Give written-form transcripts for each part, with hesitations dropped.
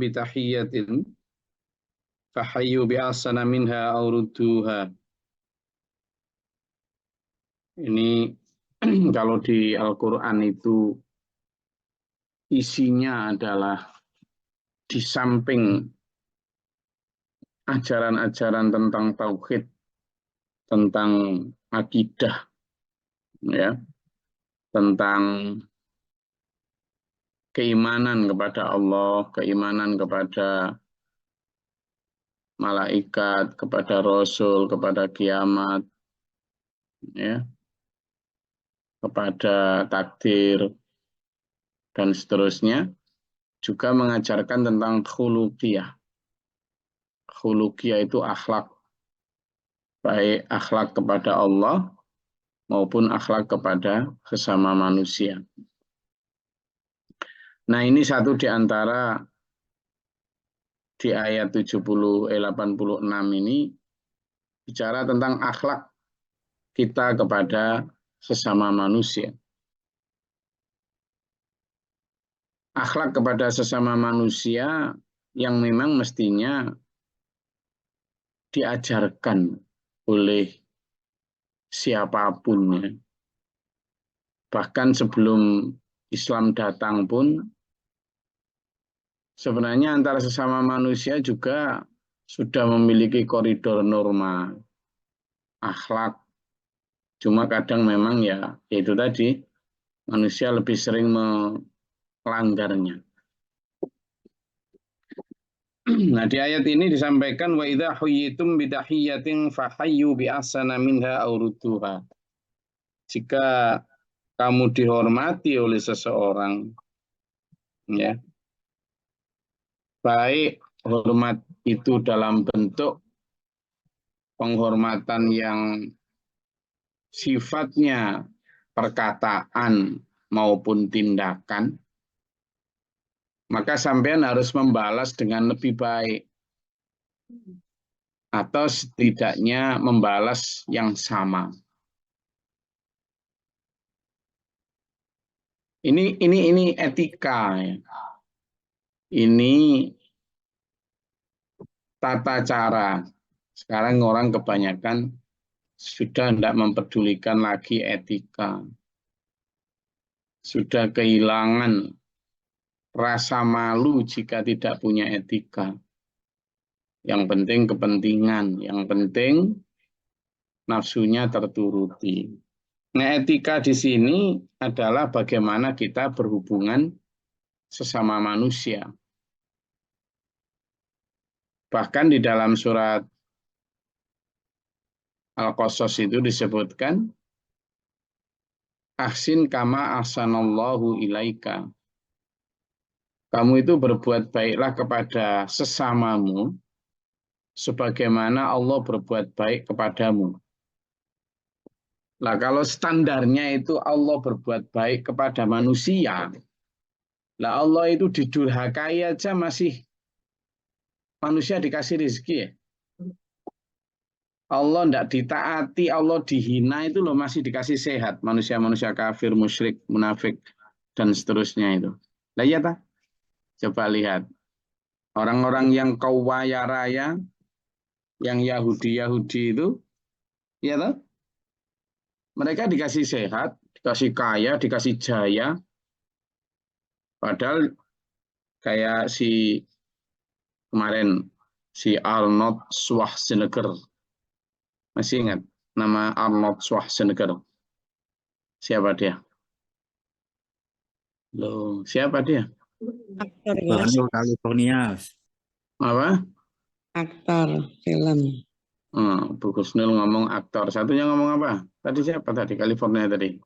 bitahiyyatin fahayyu bi ahsana minha aw rudduha. Ini kalau di Al-Qur'an itu isinya adalah di samping ajaran-ajaran tentang tauhid, tentang akidah, ya, tentang keimanan kepada Allah, keimanan kepada malaikat, kepada Rasul, kepada kiamat, ya, kepada takdir, dan seterusnya. Juga mengajarkan tentang khuluqiyah. Khuluqiyah itu akhlak, baik akhlak kepada Allah maupun akhlak kepada sesama manusia. Nah, ini satu di antara di ayat 86 ini bicara tentang akhlak kita kepada sesama manusia. Akhlak kepada sesama manusia yang memang mestinya diajarkan oleh siapapun, ya. Bahkan sebelum Islam datang pun sebenarnya antara sesama manusia juga sudah memiliki koridor norma akhlak. Cuma kadang memang ya itu tadi manusia lebih sering melanggarnya. Nah, di ayat ini disampaikan wa idza huyyitum bitahiyatin fahayyu bi ahsana minha aw rudduha. Jika kamu dihormati oleh seseorang, ya, baik hormat itu dalam bentuk penghormatan yang sifatnya perkataan maupun tindakan, maka sampean harus membalas dengan lebih baik atau setidaknya membalas yang sama. Ini etika, ya. Ini tata cara. Sekarang orang kebanyakan sudah tidak mempedulikan lagi etika. Sudah kehilangan rasa malu jika tidak punya etika. Yang penting kepentingan, yang penting nafsunya terturuti. Nah, etika di sini adalah bagaimana kita berhubungan sesama manusia. Bahkan di dalam surat Al-Qasas itu disebutkan, ahsin kama ahsanallahu ilaika. Kamu itu berbuat baiklah kepada sesamamu sebagaimana Allah berbuat baik kepadamu. Nah, kalau standarnya itu Allah berbuat baik kepada manusia, lah Allah itu didurhakai aja masih manusia dikasih rezeki, ya. Allah tidak ditaati, Allah dihina itu loh masih dikasih sehat. Manusia-manusia kafir, musyrik, munafik, dan seterusnya itu. Nah, iya tak? Coba lihat. Orang-orang yang kaya raya, yang Yahudi-Yahudi itu, ya tak? Mereka dikasih sehat, dikasih kaya, dikasih jaya. Padahal kayak si kemarin, si Arnold Schwarzenegger. Masih ingat nama Arnold Schwarzenegger? Siapa dia? Loh, siapa dia? Aktor ya, Gubernur California. Apa? aktor film. Bu Gusnul ngomong aktor. Satunya ngomong apa? Tadi siapa tadi? California tadi.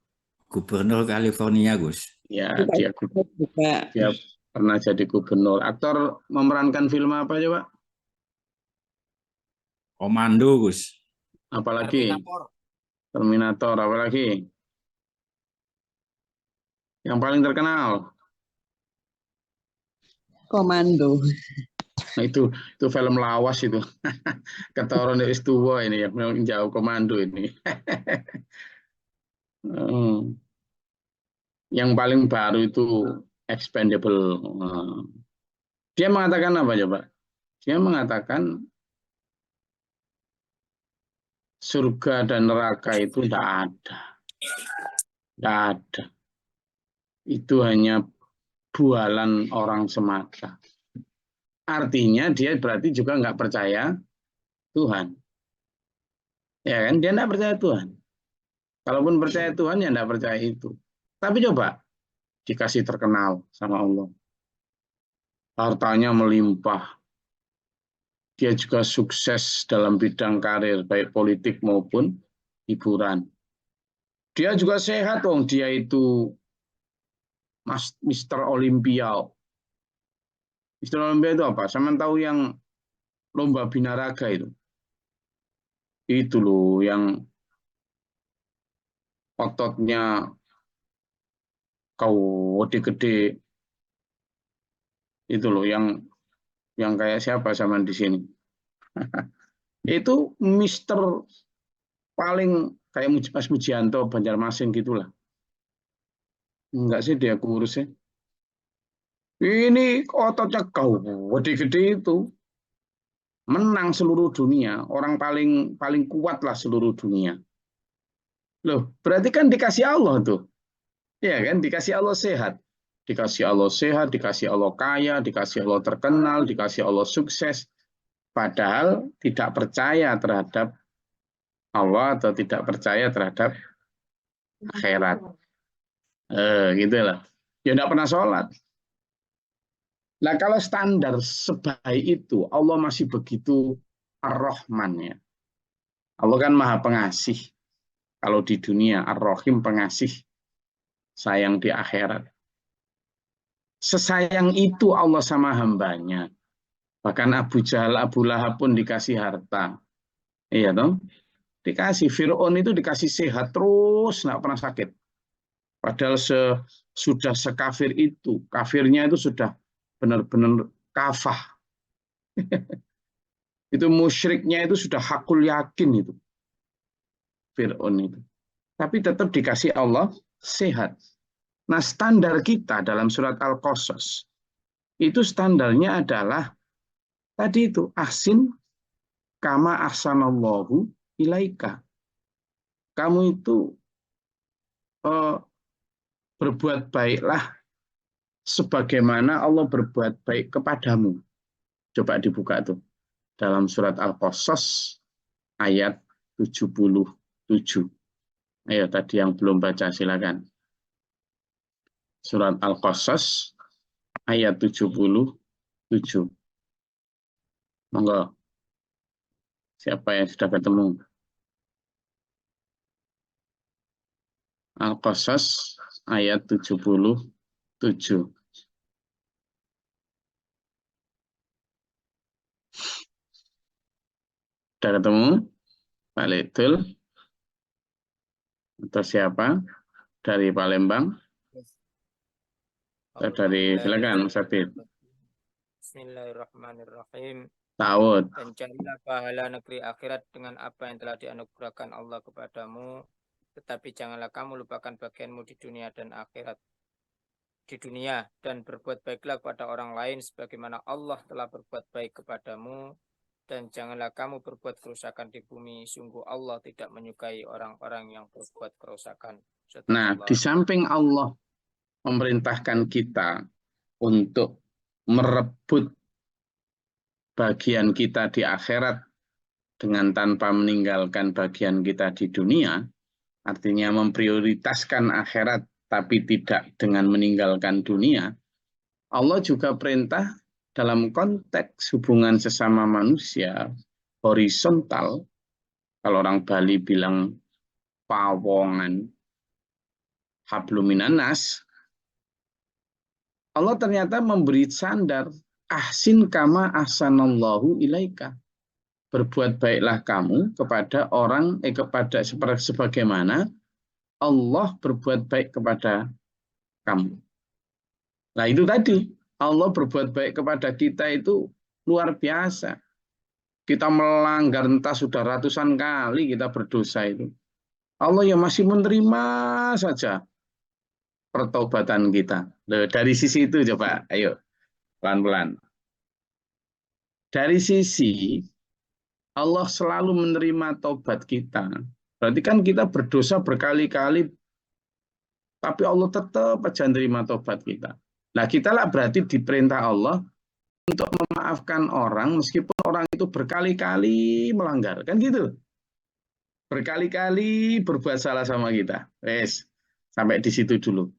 Gubernur California, Gus. Ya, Juga dia pernah jadi gubernur. Aktor memerankan film apa coba? Komando, Gus. Apalagi? Terminator. Apalagi? Yang paling terkenal. Komando. Nah, itu film lawas itu. Ketoron wis tuwa ini ya, memang jauh komando ini. Yang paling baru itu Expendable. Dia mengatakan apa coba? Dia mengatakan surga dan neraka itu tidak ada. Tidak ada. Itu hanya bualan orang semata. Artinya dia berarti juga nggak percaya Tuhan. Ya kan? Dia nggak percaya Tuhan. Kalaupun percaya Tuhan, ya nggak percaya itu. Tapi coba, dikasih terkenal sama Allah. Hartanya melimpah. Dia juga sukses dalam bidang karir, baik politik maupun hiburan. Dia juga sehat, dong. Dia itu Mister Olympia. Mister Olympia itu apa? Sama tahu yang lomba binaraga itu. Itu loh, yang ototnya kau gede-gede. Itu loh, yang kayak siapa sama di sini. Itu Mister paling kayak Mas Mujianto, Banjarmasin gitulah. Enggak sih dia kurusnya. Ini ototnya kau gede-gede itu. Menang seluruh dunia. Orang paling kuat lah seluruh dunia. Loh, berarti kan dikasih Allah tuh. Iya kan, dikasih Allah sehat. Dikasih Allah sehat, dikasih Allah kaya, dikasih Allah terkenal, dikasih Allah sukses. Padahal tidak percaya terhadap Allah atau tidak percaya terhadap akhirat. Gitu lah. Ya tidak pernah sholat. Nah kalau standar sebaik itu, Allah masih begitu Ar-Rahman ya. Allah kan maha pengasih. Kalau di dunia, Ar-Rahim pengasih, sayang di akhirat. Sesayang itu Allah sama hambanya. Bahkan Abu Jahal, Abu Lahab pun dikasih harta. Iya dong? Dikasih. Fir'aun itu dikasih sehat terus, nggak pernah sakit. Padahal sudah sekafir itu, kafirnya itu sudah benar-benar kafah. Itu musyriknya itu sudah hakul yakin itu. Fir'aun itu. Tapi tetap dikasih Allah sehat. Nah standar kita dalam surat Al-Qasas, itu standarnya adalah tadi itu, ahsin kama ahsanallahu ilaika. Kamu itu berbuat baiklah sebagaimana Allah berbuat baik kepadamu. Coba dibuka tuh. Dalam surat Al-Qasas ayat 77. Ayo tadi yang belum baca silakan. Surat Al-Qasas ayat 77. Monggo. Siapa yang sudah ketemu? Al-Qasas ayat 77. Sudah ketemu? Pak Lidul? Atau siapa? Dari Palembang? Atau dari silakan Mas Habib. Bismillahirrahmanirrahim. Taud. Dan carilah pahala negeri akhirat dengan apa yang telah dianugerahkan Allah kepadamu. Tetapi janganlah kamu lupakan bagianmu di dunia dan akhirat. Di dunia dan berbuat baiklah kepada orang lain sebagaimana Allah telah berbuat baik kepadamu. Dan janganlah kamu berbuat kerusakan di bumi. Sungguh Allah tidak menyukai orang-orang yang berbuat kerusakan. Nah, di samping Allah memerintahkan kita untuk merebut bagian kita di akhirat dengan tanpa meninggalkan bagian kita di dunia, artinya memprioritaskan akhirat tapi tidak dengan meninggalkan dunia, Allah juga perintah dalam konteks hubungan sesama manusia horizontal, kalau orang Bali bilang pawongan, habluminanas, Allah ternyata memberi standar ahsin kama ahsanallahu ilaika. Berbuat baiklah kamu kepada orang kepada sebagaimana Allah berbuat baik kepada kamu. Nah itu tadi, Allah berbuat baik kepada kita itu luar biasa. Kita melanggar entah sudah ratusan kali kita berdosa itu. Allah yang masih menerima saja pertobatan kita. Loh, dari sisi itu coba, ayo pelan-pelan. dari sisi Allah selalu menerima taubat kita. Berarti kan kita berdosa berkali-kali, tapi Allah tetap aja menerima taubat kita. Nah, kita lah berarti diperintah Allah untuk memaafkan orang meskipun orang itu berkali-kali melanggar. Kan gitu? Berkali-kali berbuat salah sama kita. Wes, sampai di situ dulu.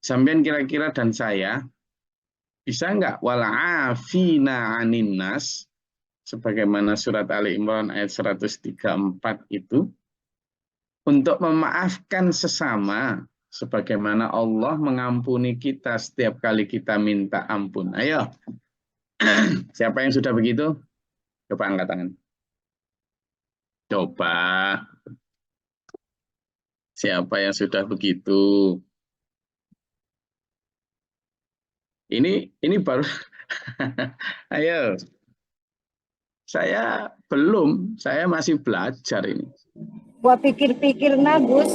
Sampean kira-kira dan saya bisa nggak wal'afina 'anin nas sebagaimana surat Ali Imran ayat 134 itu untuk memaafkan sesama sebagaimana Allah mengampuni kita setiap kali kita minta ampun. Ayo. Siapa yang sudah begitu? Coba angkat tangan. Coba. Siapa yang sudah begitu? Ini baru. Ayo. Saya belum, saya masih belajar ini. Gua pikir-pikir Gus.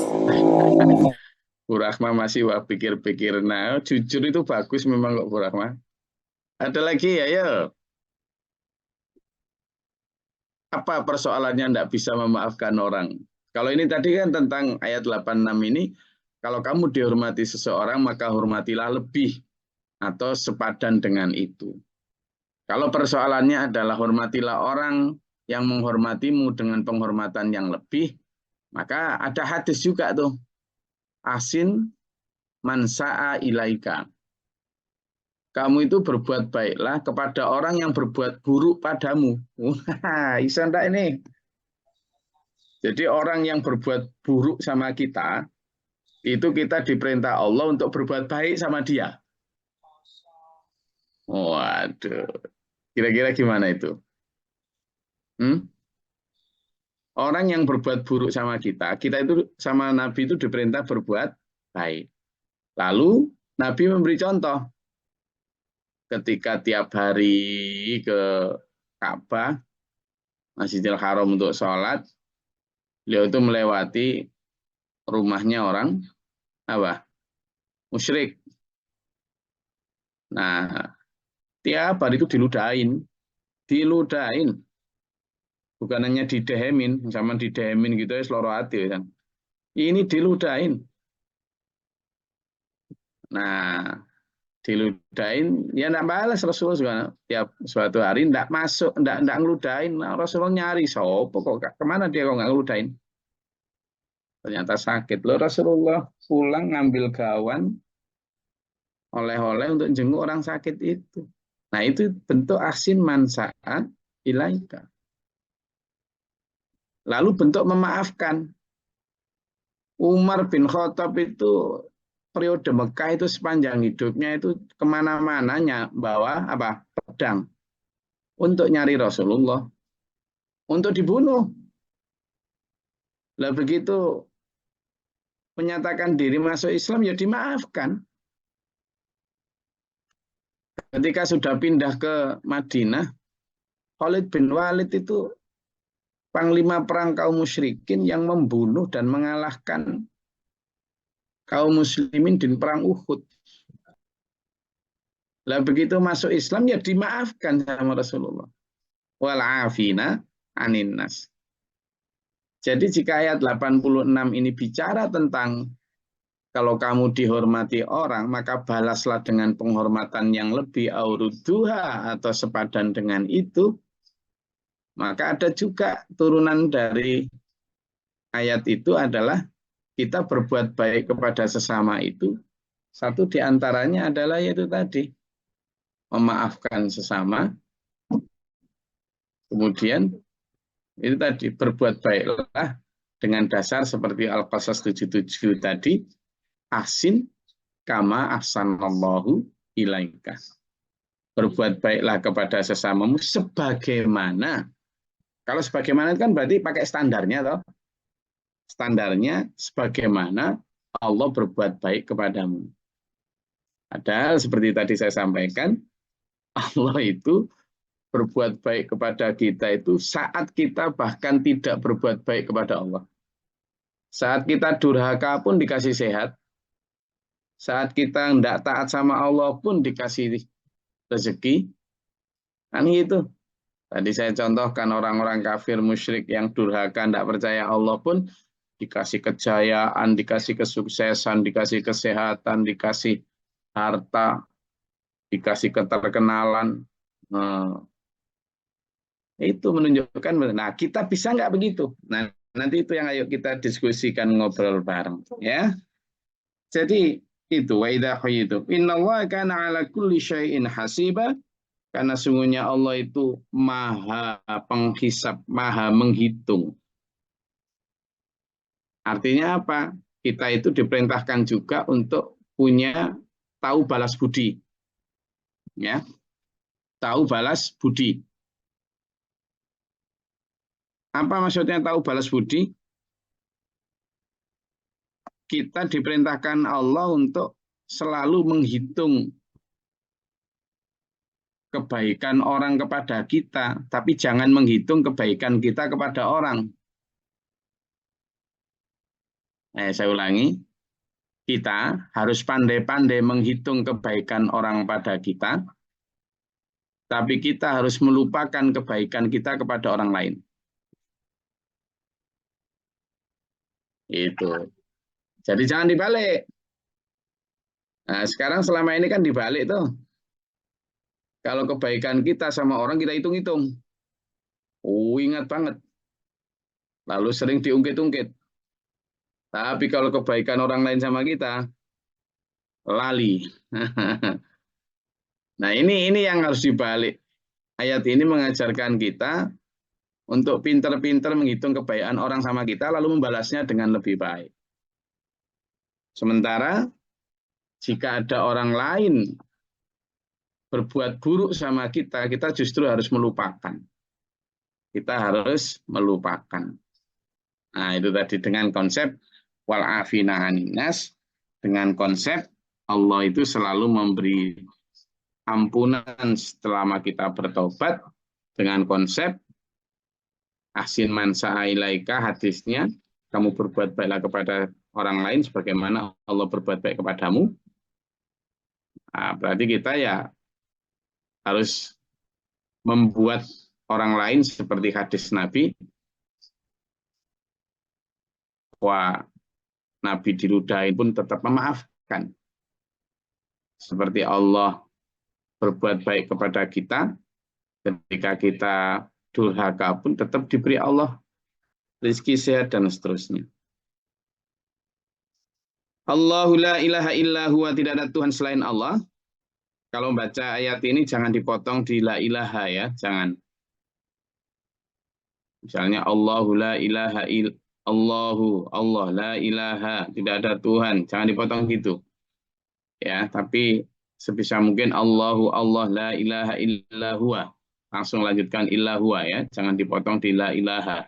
Bu Rahma masih wah pikir-pikir. Nah, jujur itu bagus memang kok Bu Rahma. Ada lagi ya, ya. Apa persoalannya tidak bisa memaafkan orang? Kalau ini tadi kan tentang ayat 86 ini, kalau kamu dihormati seseorang, maka hormatilah lebih atau sepadan dengan itu. Kalau persoalannya adalah hormatilah orang yang menghormatimu dengan penghormatan yang lebih, maka ada hadis juga tuh. Asin mansa'a ilaika. Kamu itu berbuat baiklah kepada orang yang berbuat buruk padamu. Wah, bisa enggak ini? Jadi orang yang berbuat buruk sama kita, itu kita diperintah Allah untuk berbuat baik sama dia. Waduh. Kira-kira gimana itu? Orang yang berbuat buruk sama kita itu sama Nabi itu diperintah berbuat baik. Lalu Nabi memberi contoh. Ketika tiap hari ke Ka'bah, Masjidil Haram untuk sholat, beliau itu melewati rumahnya orang apa? Musyrik. Nah, tiap hari itu diludahin. Bukan hanya didehemin, sama didehemin gitu ya seloro hati kan. Ini diludahin. Nah, diludahin, ya enggak balas Rasulullah juga. Tiap suatu hari enggak masuk, enggak ngeludahin. Nah, Rasulullah nyari, sopo kok kemana dia kok enggak ngeludahin? Ternyata sakit. Loh, Rasulullah pulang ngambil gawan oleh-oleh untuk jenguk orang sakit itu. Nah, itu bentuk asin mansa'a ilaika. Lalu bentuk memaafkan. Umar bin Khattab itu periode Mekah itu sepanjang hidupnya itu kemana-mananya bawa apa? Pedang untuk nyari Rasulullah, untuk dibunuh. Lah begitu menyatakan diri masuk Islam ya dimaafkan. Ketika sudah pindah ke Madinah, Khalid bin Walid itu panglima perang kaum musyrikin yang membunuh dan mengalahkan kaum muslimin di perang Uhud. Lah begitu masuk Islam ya dimaafkan sama Rasulullah. Wal'afina 'anin nas. Jadi jika ayat 86 ini bicara tentang kalau kamu dihormati orang, maka balaslah dengan penghormatan yang lebih auruduha atau sepadan dengan itu. Maka ada juga turunan dari ayat itu adalah kita berbuat baik kepada sesama itu. Satu diantaranya adalah yaitu tadi, memaafkan sesama. Kemudian itu tadi, berbuat baiklah dengan dasar seperti Al-Qasas 77 tadi, ahsin kama ahsanallahu ilaika. Berbuat baiklah kepada sesamamu sebagaimana. Kalau sebagaimana kan berarti pakai standarnya toh. Standarnya sebagaimana Allah berbuat baik kepadamu. Padahal seperti tadi saya sampaikan, Allah itu berbuat baik kepada kita itu saat kita bahkan tidak berbuat baik kepada Allah. Saat kita durhaka pun dikasih sehat. Saat kita tidak taat sama Allah pun dikasih rezeki. Kan gitu. Tadi saya contohkan orang-orang kafir musyrik yang durhaka, tidak percaya Allah pun dikasih kejayaan, dikasih kesuksesan, dikasih kesehatan, dikasih harta, dikasih keterkenalan. Nah, itu menunjukkan, nah kita bisa nggak begitu? Nah, nanti itu yang ayo kita diskusikan, ngobrol bareng. Ya, jadi itu wa idza itu. Innallaha kana ala kulli syai'in hasiba. Karena sungguhnya Allah itu maha penghisap, maha menghitung. Artinya apa? Kita itu diperintahkan juga untuk punya tahu balas budi. Ya, tahu balas budi. Apa maksudnya tahu balas budi? Kita diperintahkan Allah untuk selalu menghitung kebaikan orang kepada kita, tapi jangan menghitung kebaikan kita kepada orang. Saya ulangi, kita harus pandai-pandai menghitung kebaikan orang pada kita, tapi kita harus melupakan kebaikan kita kepada orang lain. Itu. Jadi jangan dibalik. Nah, sekarang selama ini kan dibalik tuh. Kalau kebaikan kita sama orang kita hitung-hitung. Ingat banget. Lalu sering diungkit-ungkit. Tapi kalau kebaikan orang lain sama kita, lali. Nah, ini yang harus dibalik. Ayat ini mengajarkan kita untuk pintar-pintar menghitung kebaikan orang sama kita, lalu membalasnya dengan lebih baik. Sementara, jika ada orang lain berbuat buruk sama kita, kita justru harus melupakan. Kita harus melupakan. Nah, itu tadi dengan konsep wal afina aninnas, dengan konsep Allah itu selalu memberi ampunan selama kita bertobat, dengan konsep ahsin man sa'ailaika, hadisnya, kamu berbuat baiklah kepada orang lain sebagaimana Allah berbuat baik kepadamu. Nah, berarti kita ya harus membuat orang lain seperti hadis Nabi, wah Nabi diludahin pun tetap memaafkan. Seperti Allah berbuat baik kepada kita, ketika kita durhaka pun tetap diberi Allah rezeki sehat dan seterusnya. Allahu la ilaha illa huwa, tidak ada Tuhan selain Allah. Kalau baca ayat ini jangan dipotong di la ilaha ya, jangan. Misalnya Allahu la ilaha il Allahu Allah la ilaha, tidak ada Tuhan, jangan dipotong gitu. Ya, tapi sebisa mungkin Allahu Allah la ilaha illa huwa. Langsung lanjutkan illa huwa ya, jangan dipotong di la ilaha.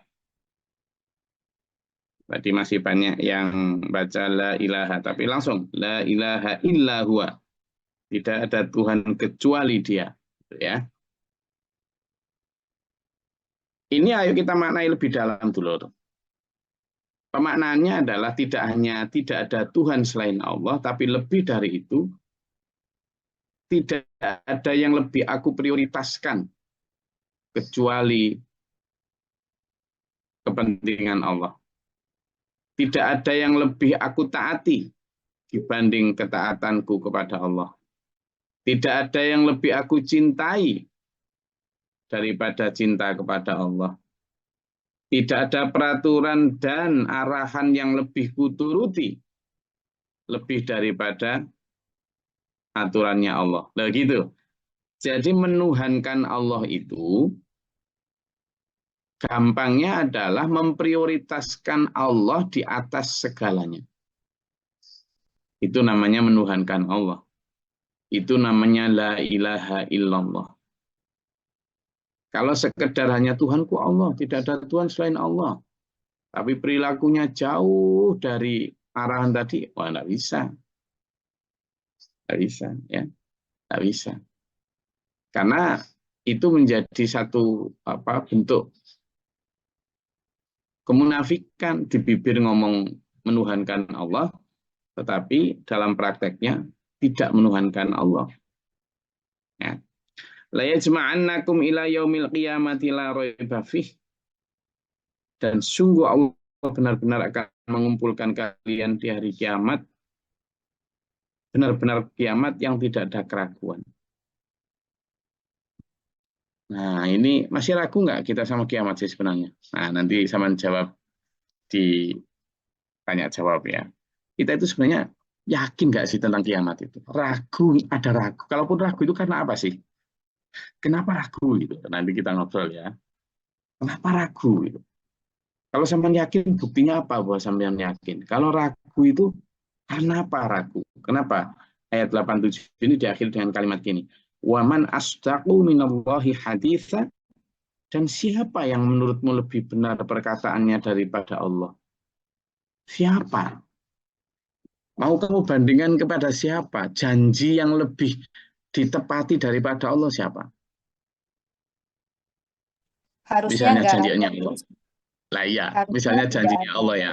Tadi masih banyak yang baca la ilaha, tapi langsung la ilaha illa huwa. Tidak ada Tuhan kecuali Dia, ya. Ini ayo kita maknai lebih dalam dulu. Pemaknaannya adalah tidak hanya tidak ada Tuhan selain Allah, tapi lebih dari itu, tidak ada yang lebih aku prioritaskan kecuali kepentingan Allah. Tidak ada yang lebih aku taati dibanding ketaatanku kepada Allah. Tidak ada yang lebih aku cintai daripada cinta kepada Allah. Tidak ada peraturan dan arahan yang lebih kuturuti lebih daripada aturannya Allah. Nah, gitu. Jadi menuhankan Allah itu gampangnya adalah memprioritaskan Allah di atas segalanya. Itu namanya menuhankan Allah. Itu namanya la ilaha illallah. Kalau sekedar hanya Tuhanku Allah, tidak ada Tuhan selain Allah, tapi perilakunya jauh dari arahan tadi, wah nggak bisa. Nggak bisa, ya. Nggak bisa. Karena itu menjadi satu bentuk kemunafikan, di bibir ngomong menuhankan Allah, tetapi dalam prakteknya tidak menuhankan Allah. Ya. La yajma'annakum ila yaumil qiyamati la raiba fih. Dan sungguh Allah benar-benar akan mengumpulkan kalian di hari kiamat, benar-benar kiamat yang tidak ada keraguan. Nah, ini masih ragu nggak kita sama kiamat sih sebenarnya? Nah, nanti sama jawab di tanya jawab ya. Kita itu sebenarnya yakin nggak sih tentang kiamat itu? Ragu, ada ragu. Kalaupun ragu itu karena apa sih? Kenapa ragu gitu? Nanti kita ngobrol ya. Kenapa ragu gitu? Kalau sampean yakin, buktinya apa bahwa sampean yakin? Kalau ragu itu karena apa ragu? Kenapa? Ayat 87 ini diakhiri dengan kalimat gini. Waman asdaqu minallahi haditsa, dan siapa yang menurutmu lebih benar perkataannya daripada Allah? Siapa? Mau kamu bandingkan kepada siapa? Janji yang lebih ditepati daripada Allah siapa? Harusnya Misalnya enggak janjinya ada. Allah. Lah iya, Harusnya misalnya tidak janjinya ada. Allah ya.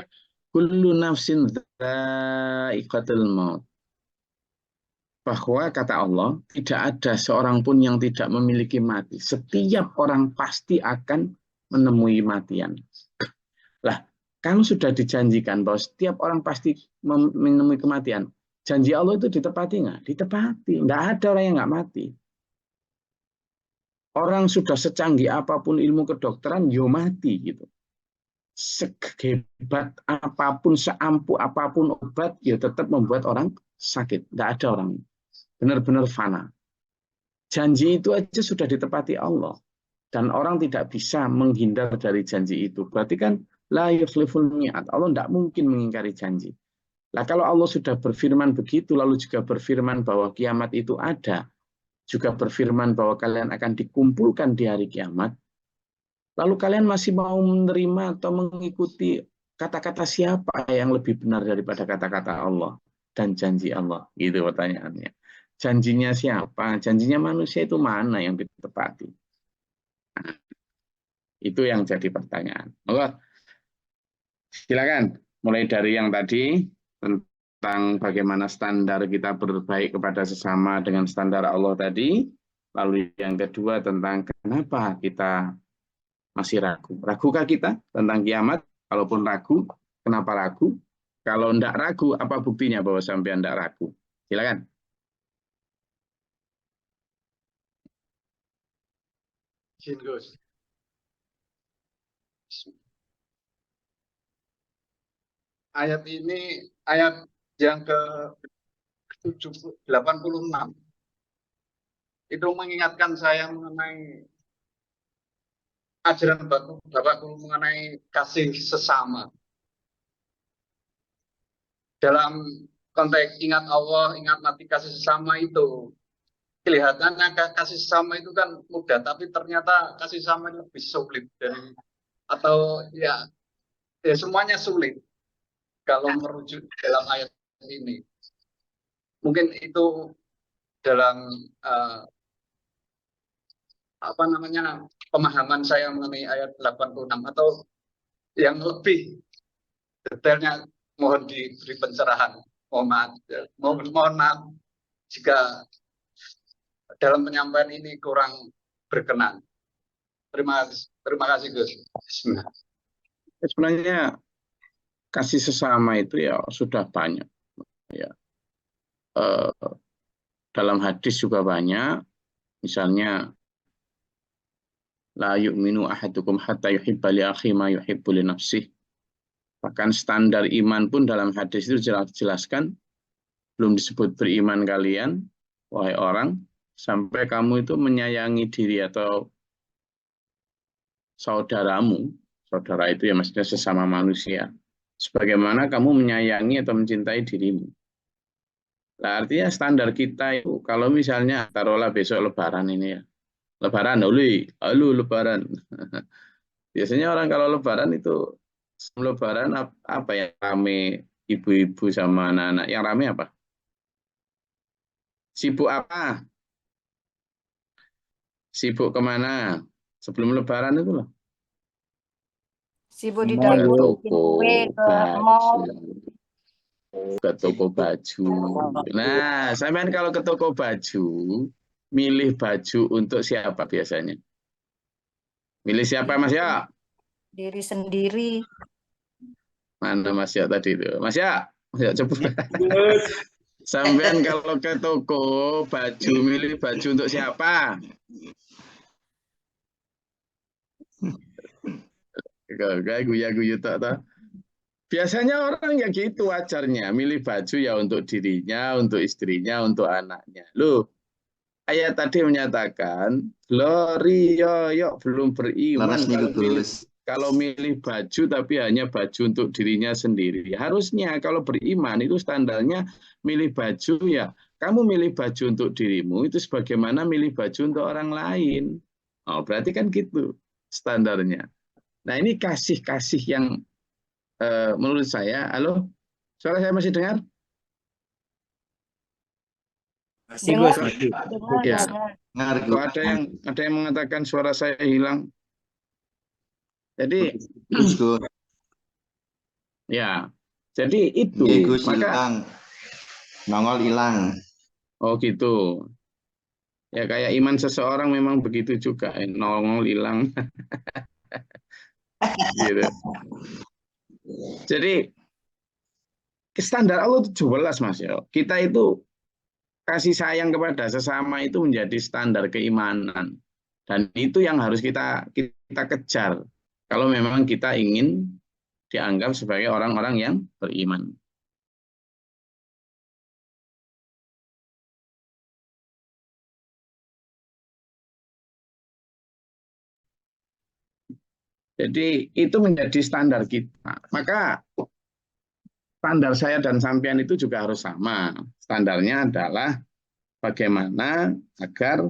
Kullu nafsin dha'iqatul maut. Bahwa kata Allah, tidak ada seorang pun yang tidak memiliki mati. Setiap orang pasti akan menemui matian. Lah, kalau sudah dijanjikan bahwa setiap orang pasti menemui kematian, janji Allah itu ditepati nggak? Ditepati. Nggak ada orang yang nggak mati. Orang sudah secanggih apapun ilmu kedokteran, yo mati gitu. Sehebat apapun, seampuh apapun obat, ya tetap membuat orang sakit. Nggak ada orang. Benar-benar fana. Janji itu aja sudah ditepati Allah. Dan orang tidak bisa menghindar dari janji itu. Berarti kan la yukhliful mi'ad. Allah tidak mungkin mengingkari janji. Nah, kalau Allah sudah berfirman begitu, lalu juga berfirman bahwa kiamat itu ada, juga berfirman bahwa kalian akan dikumpulkan di hari kiamat, lalu kalian masih mau menerima atau mengikuti kata-kata siapa yang lebih benar daripada kata-kata Allah dan janji Allah? Gitu pertanyaannya. Janjinya siapa? Janjinya manusia itu mana yang ditepati? Nah, itu yang jadi pertanyaan. Maka silakan mulai dari yang tadi tentang bagaimana standar kita berbaik kepada sesama dengan standar Allah tadi. Lalu yang kedua tentang kenapa kita masih ragu. Ragukah kita tentang kiamat? Kalaupun ragu, kenapa ragu? Kalau tidak ragu, apa buktinya bahwa sampai tidak ragu? Silakan. Gus. Ayat ini ayat yang ke 86 itu mengingatkan saya mengenai ajaran Bapak Guru mengenai kasih sesama. Dalam konteks ingat Allah, ingat mati kasih sesama itu, kelihatannya kasih sesama itu kan mudah, tapi ternyata kasih sesama lebih sulit dari, atau ya semuanya sulit kalau merujuk dalam ayat ini. Mungkin itu dalam pemahaman saya mengenai ayat 86, atau yang lebih detailnya mohon diberi pencerahan. Mohon maaf jika dalam penyampaian ini kurang berkenan. Terima kasih Gus. Sebenarnya kasih sesama itu ya sudah banyak. Ya. Dalam hadis juga banyak. Misalnya la yu'minu ahadukum hatta yuhibba li akhi ma yuhibbu li nafsih. Bahkan standar iman pun dalam hadis itu jelaskan, belum disebut beriman kalian, wahai orang, sampai kamu itu menyayangi diri atau saudaramu. Saudara itu ya maksudnya sesama manusia. Sebagaimana kamu menyayangi atau mencintai dirimu. Nah, artinya standar kita itu, kalau misalnya taruhlah besok lebaran ini ya. Lebaran, halo lebaran. Biasanya orang kalau lebaran itu, lebaran apa yang rame ibu-ibu sama anak-anak? Yang rame apa? Sibuk apa? Sibuk kemana? Sebelum lebaran itu loh. Sibuk di Ke dapur, bikin toko kue, ke mall. ke toko baju. Nah, sampean kalau ke toko baju, milih baju untuk siapa biasanya? Milih siapa Mas Ya? Diri sendiri. Mana Mas Ya tadi itu? Mas Ya coba. Sampean kalau ke toko baju, milih baju untuk siapa? Kayak guya-guyu tak. Biasanya orang ya gitu wajarnya, milih baju ya untuk dirinya, untuk istrinya, untuk anaknya. Loh, ayat tadi menyatakan, Glory yo belum beriman kalau milih baju tapi hanya baju untuk dirinya sendiri. Harusnya kalau beriman itu standarnya milih baju ya, kamu milih baju untuk dirimu itu sebagaimana milih baju untuk orang lain. Oh, berarti kan gitu standarnya. Nah, ini kasih-kasih yang menurut saya, halo, suara saya masih dengar? Masih Dengar. Gus, masih. Ya. Dengar. Kok ada yang mengatakan suara saya hilang. Jadi ya. Jadi itu maka nongol hilang. Oh gitu. Ya kayak iman seseorang memang begitu juga, nongol hilang. Gitu. Jadi standar Allah itu jelas Mas ya. Kita itu kasih sayang kepada sesama itu menjadi standar keimanan. Dan itu yang harus kita kejar. Kalau memang kita ingin dianggap sebagai orang-orang yang beriman. Jadi itu menjadi standar kita. Maka standar saya dan sampean itu juga harus sama. Standarnya adalah bagaimana agar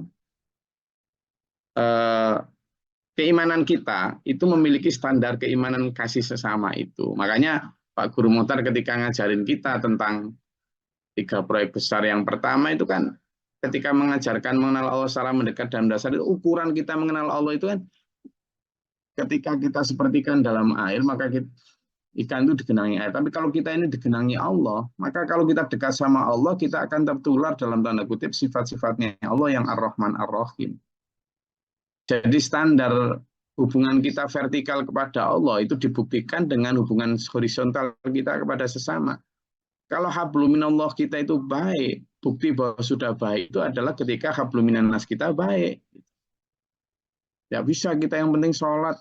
keimanan kita itu memiliki standar keimanan kasih sesama itu. Makanya Pak Guru Muhtar ketika ngajarin kita tentang 3 proyek besar yang pertama itu kan ketika mengajarkan mengenal Allah secara mendekat dan dasar itu ukuran kita mengenal Allah itu kan ketika kita seperti ikan dalam air maka ikan itu digenangi air. Tapi kalau kita ini digenangi Allah, maka kalau kita dekat sama Allah kita akan tertular dalam tanda kutip sifat-sifatnya Allah yang Ar-Rahman Ar-Rahim. Jadi standar hubungan kita vertikal kepada Allah itu dibuktikan dengan hubungan horizontal kita kepada sesama. Kalau habluminallah kita itu baik, bukti bahwa sudah baik itu adalah ketika habluminannas kita baik. Ya bisa kita yang penting sholat,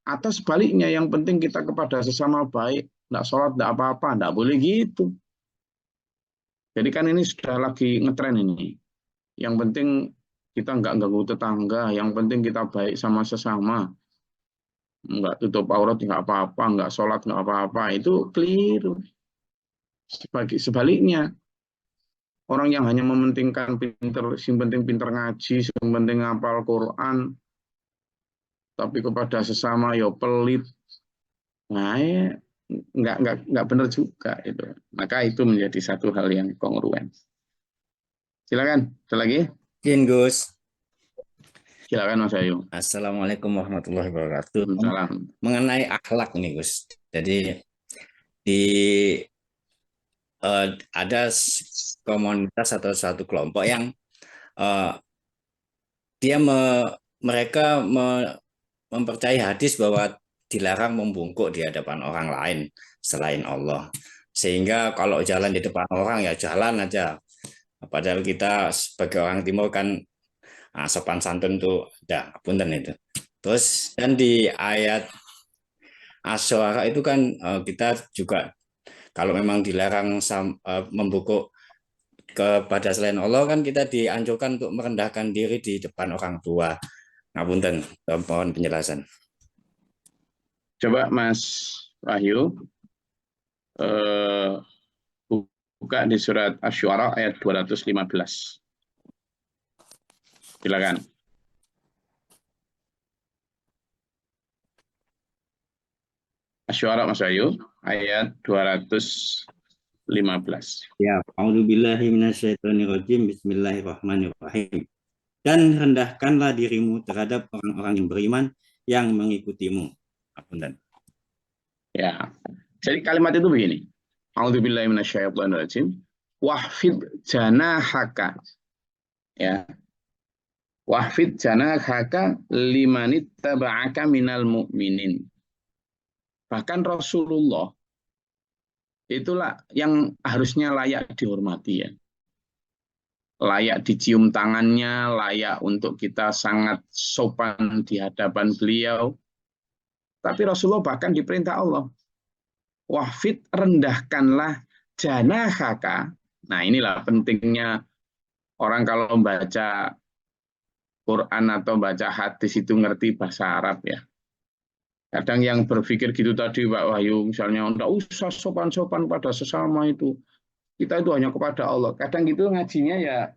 atau sebaliknya yang penting kita kepada sesama baik, nggak sholat, nggak apa-apa, nggak boleh gitu. Jadi kan ini sudah lagi ngetren ini. Yang penting kita nggak ganggu tetangga, yang penting kita baik sama sesama. Nggak tutup aurat, nggak apa-apa, nggak sholat, nggak apa-apa, itu keliru. Sebaliknya, orang yang hanya mementingkan sing penting pinter ngaji, sing penting ngapal Quran, tapi kepada sesama ya pelit, nah ya nggak benar juga itu. Maka itu menjadi satu hal yang kongruen. Silakan, ada lagi? Mungkin Gus. Silakan Mas Ayu. Assalamualaikum warahmatullahi wabarakatuh. Salam. Mengenai akhlak nih Gus. Jadi di ada komunitas atau satu kelompok yang mereka mempercayai hadis bahwa dilarang membungkuk di hadapan orang lain selain Allah. Sehingga kalau jalan di depan orang ya jalan aja. Padahal kita sebagai orang timur kan sopan santun tuh udah punten itu. Terus dan di ayat Asy-Syu'ara itu kan kita juga kalau memang dilarang membungkuk kepada selain Allah kan kita dianjurkan untuk merendahkan diri di depan orang tua. Ngapunten, mohon penjelasan. Coba Mas Wahyu buka di surat Asy-Syu'ara ayat 215. Silakan. Asy-Syu'ara Mas Wahyu ayat 215. Ya, a'udzubillahi minasyaitonirrajim. Bismillahirrahmanirrahim. Dan rendahkanlah dirimu terhadap orang-orang yang beriman yang mengikutimu. Apunten. Ya. Jadi kalimat itu begini. A'udzubillahi minasyaitonirrajim. Wahfid janahaka. Ya. Wahfid janahaka limanit taba'aka minal mu'minin. Bahkan Rasulullah itulah yang harusnya layak dihormati ya. Layak dicium tangannya, layak untuk kita sangat sopan di hadapan beliau. Tapi Rasulullah bahkan diperintah Allah, wahfid rendahkanlah janahaka. Nah inilah pentingnya orang kalau membaca Quran atau baca hadis itu ngerti bahasa Arab ya. Kadang yang berpikir gitu tadi Pak Wahyu, misalnya enggak usah sopan-sopan pada sesama itu. Kita itu hanya kepada Allah. Kadang gitu ngajinya ya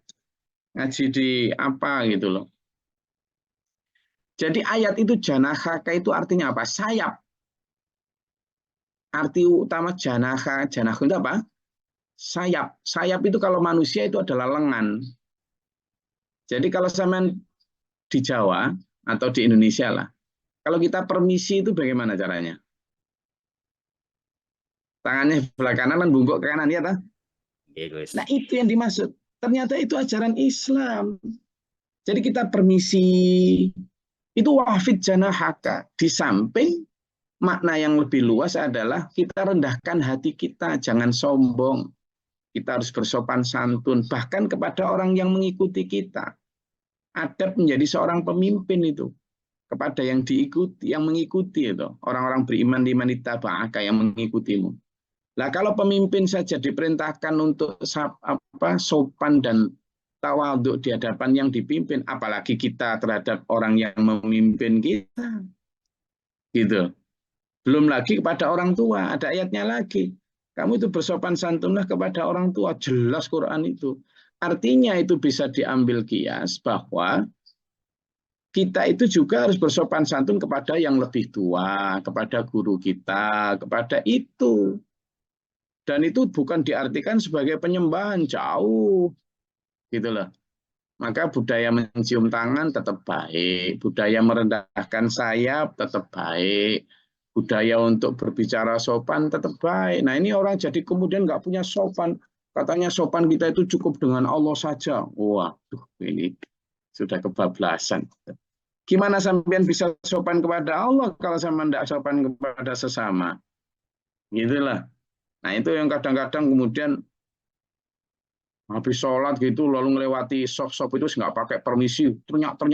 ngaji di apa gitu loh. Jadi ayat itu janahaka itu artinya apa? Sayap. Arti utama janaka itu apa? Sayap. Sayap itu kalau manusia itu adalah lengan. Jadi kalau sampean di Jawa atau di Indonesia lah, kalau kita permisi itu bagaimana caranya? Tangannya sebelah kanan dan bungkuk ke kanan ya, tak? Nah itu yang dimaksud. Ternyata itu ajaran Islam. Jadi kita permisi itu wafid janahaka. Di samping makna yang lebih luas adalah kita rendahkan hati kita, jangan sombong. Kita harus bersopan santun, bahkan kepada orang yang mengikuti kita. Adab menjadi seorang pemimpin itu kepada yang diikuti, yang mengikuti itu orang-orang beriman di manita ba'aka yang mengikutimu. Nah kalau pemimpin saja diperintahkan untuk sopan dan tawadhu di hadapan yang dipimpin, apalagi kita terhadap orang yang memimpin kita, gitu. Belum lagi kepada orang tua, ada ayatnya lagi. Kamu itu bersopan santunlah kepada orang tua, jelas Quran itu. Artinya itu bisa diambil kias bahwa kita itu juga harus bersopan santun kepada yang lebih tua, kepada guru kita, kepada itu. Dan itu bukan diartikan sebagai penyembahan, jauh. Gitu loh. Maka budaya mencium tangan tetap baik, budaya merendahkan sayap tetap baik, budaya untuk berbicara sopan tetap baik. Nah ini orang jadi kemudian nggak punya sopan. Katanya sopan kita itu cukup dengan Allah saja. Waduh, ini sudah kebablasan. Gimana sampean bisa sopan kepada Allah kalau sampean tidak sopan kepada sesama? Gitulah. Nah itu yang kadang-kadang kemudian habis sholat gitu lalu melewati sop-sop itu nggak pakai permisi. Ternyata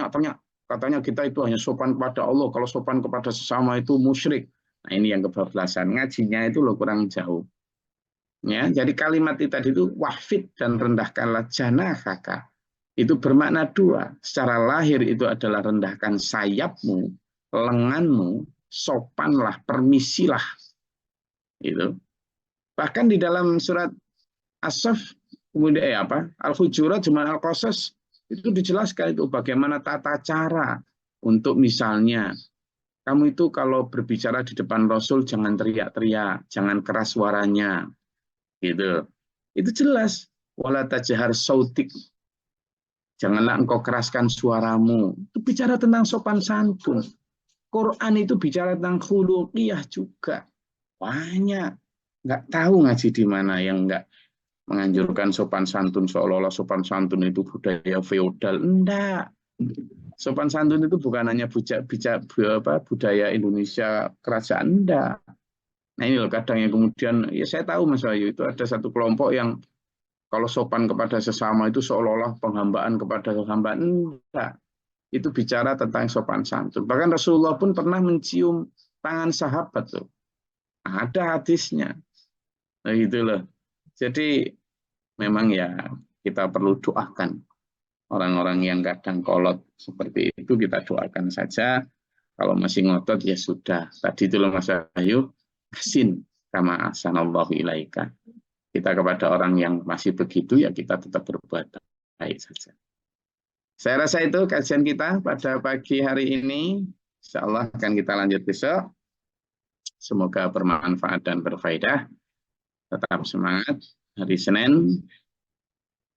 katanya kita itu hanya sopan kepada Allah. Kalau sopan kepada sesama itu musyrik. Nah ini yang kebablasan. Ngajinya itu loh kurang jauh. Ya, jadi kalimat itu tadi itu wahfid dan rendahkanlah janahaka. Itu bermakna dua. Secara lahir itu adalah rendahkan sayapmu, lenganmu, sopanlah, permisilah. Itu. Bahkan di dalam surat As-Saff kemudian Al-Hujurat cuma Al-Qasas itu dijelaskan itu bagaimana tata cara untuk misalnya kamu itu kalau berbicara di depan Rasul jangan teriak-teriak, jangan keras suaranya. Gitu. Itu jelas. Wala tajhar sautik. Janganlah engkau keraskan suaramu. Itu bicara tentang sopan santun. Quran itu bicara tentang khuluqiyah juga. Banyak. Nggak tahu ngaji di mana yang nggak menganjurkan sopan santun seolah-olah sopan santun itu budaya feodal. Enggak. Sopan santun itu bukan hanya budaya Indonesia kerajaan. Enggak. Nah ini loh kadang yang kemudian, ya saya tahu Mas Wahyu, itu ada satu kelompok yang kalau sopan kepada sesama itu seolah-olah penghambaan kepada sesama. Enggak. Itu bicara tentang sopan santun. Bahkan Rasulullah pun pernah mencium tangan sahabat tuh. Ada hadisnya. Nah gitu loh. Jadi memang ya kita perlu doakan. Orang-orang yang kadang kolot seperti itu kita doakan saja. Kalau masih ngotot ya sudah. Tadi itu loh Mas Wahyu. Ahsin kama ahsanallahu ilaika. Kita kepada orang yang masih begitu ya kita tetap berbuat baik saja. Saya rasa itu kajian kita pada pagi hari ini. Insya Allah akan kita lanjut besok. Semoga bermanfaat dan berfaedah. Tetap semangat. Hari Senin,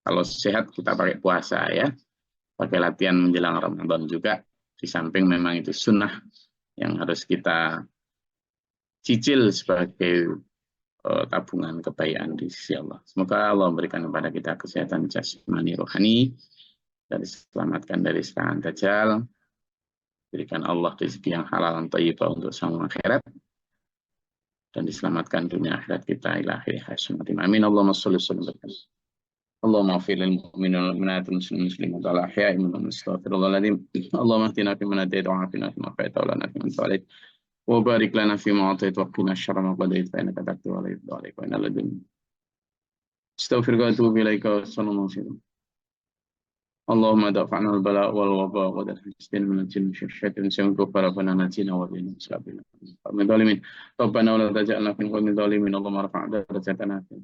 kalau sehat kita pakai puasa ya. Pakai latihan menjelang Ramadan juga. Di samping memang itu sunnah yang harus kita cicil sebagai tabungan kebaikan di sisi Allah. Semoga Allah memberikan kepada kita kesehatan jasmani rohani, dan diselamatkan dari serangan Dajjal, berikan Allah rezeki yang halal dan thayyibah untuk semua akhirat, dan diselamatkan dunia akhirat kita ila akhir hayat. Amin. Allahumma sholli wa sallim. Allahumma ighfir lil mu'minina wal mu'minat wal muslimin wal ahya'i minhum astaghfirullahaladzim. Allahumma ihdina fi man hadayt wa 'afina fi man afayt wa lana fi man tawallayt wa barik lana fi ma atayt wa qina syarra ma qadayt fa innaka taqdi wa la yuqda 'alaika wa inna ladunka. Astaghfiruka wa atubu ilaika. Sallallahu alaihi wasallam. Allahumma dafa'na al-bala' wal waba' wa daf'na min al-jinn wa syaitan sangku para penanajina wa lana sabila. Amin. Zalimin. Rabbana wa la taj'alna fi qawmin zalimin. Allahumma rafa'na darajatana fi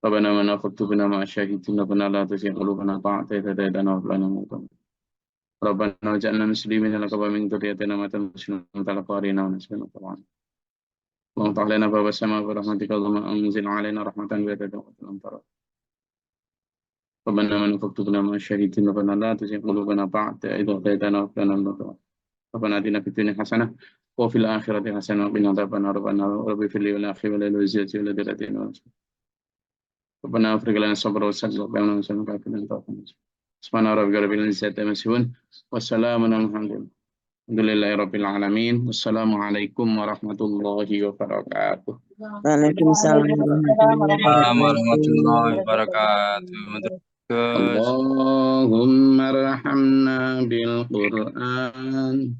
ربنا من أخذتنا مع الشاهدين ربنا لا تزغ قلوبنا بعد إذ هديتنا وهب لنا من لدنك ربنا واجعلنا مسلمين لك ومن ذريتنا أمة مسلمة لك وأرنا ونسلنا طبعا اللهم افتح لنا باب السماء برحمتك اللهم أنزل علينا رحمة بيدك وسلام ترى ربنا من أخذتنا مع الشاهدين ربنا لا تزغ قلوبنا بعد إذ هديتنا وهب لنا من لدنك ربنا آتنا في الدنيا حسنة وفي الآخرة حسنة وقنا عذاب النار ربنا رب اغفر لي ولأخي وللوالدي ولذريتنا ربنا افرغ لنا الصبر والسجد وقنا ونسلم كافرين توفنا سبحان ربك رب العزة عما يصفون والسلام على المرسلين الحمد لله رب العالمين والسلام عليكم ورحمة الله وبركاته. Waalaikumsalam warahmatullahi wabarakatuh. Allahumma arhamna bil Qur'an